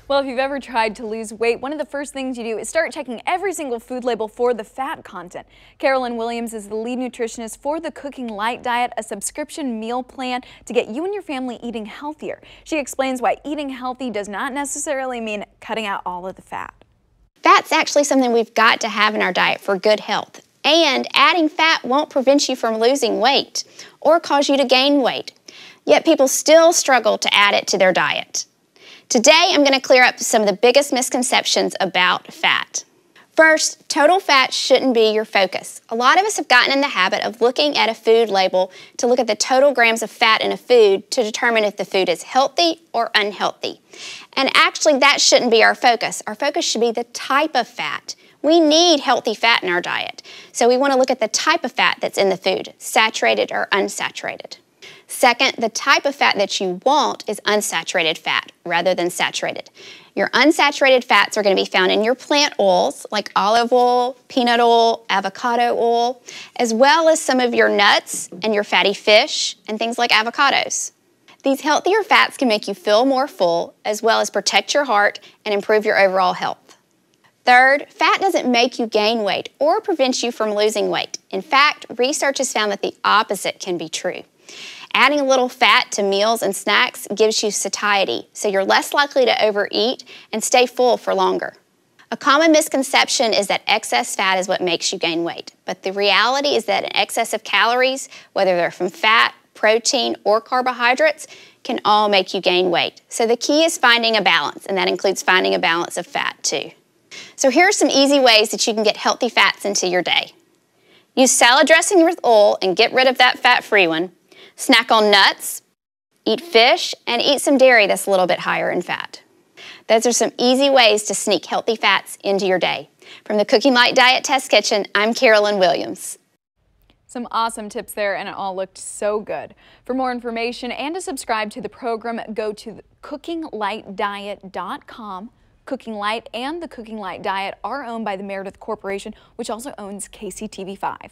Well, if you've ever tried to lose weight, one of the first things you do is start checking every single food label for the fat content. Carolyn Williams is the lead nutritionist for the Cooking Light Diet, a subscription meal plan to get you and your family eating healthier. She explains why eating healthy does not necessarily mean cutting out all of the fat. Fat's actually something we've got to have in our diet for good health. And adding fat won't prevent you from losing weight or cause you to gain weight. Yet people still struggle to add it to their diet. Today, I'm going to clear up some of the biggest misconceptions about fat. First, total fat shouldn't be your focus. A lot of us have gotten in the habit of looking at a food label to look at the total grams of fat in a food to determine if the food is healthy or unhealthy. And actually, that shouldn't be our focus. Our focus should be the type of fat. We need healthy fat in our diet. So we want to look at the type of fat that's in the food, saturated or unsaturated. Second, the type of fat that you want is unsaturated fat rather than saturated. Your unsaturated fats are going to be found in your plant oils like olive oil, peanut oil, avocado oil, as well as some of your nuts and your fatty fish and things like avocados. These healthier fats can make you feel more full as well as protect your heart and improve your overall health. Third, fat doesn't make you gain weight or prevent you from losing weight. In fact, research has found that the opposite can be true. Adding a little fat to meals and snacks gives you satiety, so you're less likely to overeat and stay full for longer. A common misconception is that excess fat is what makes you gain weight, but the reality is that an excess of calories, whether they're from fat, protein, or carbohydrates, can all make you gain weight. So the key is finding a balance, and that includes finding a balance of fat too. So here are some easy ways that you can get healthy fats into your day. Use salad dressing with oil and get rid of that fat-free one. Snack on nuts, eat fish, and eat some dairy that's a little bit higher in fat. Those are some easy ways to sneak healthy fats into your day. From the Cooking Light Diet Test Kitchen, I'm Carolyn Williams. Some awesome tips there, and it all looked so good. For more information and to subscribe to the program, go to cookinglightdiet.com. Cooking Light and the Cooking Light Diet are owned by the Meredith Corporation, which also owns KCTV5.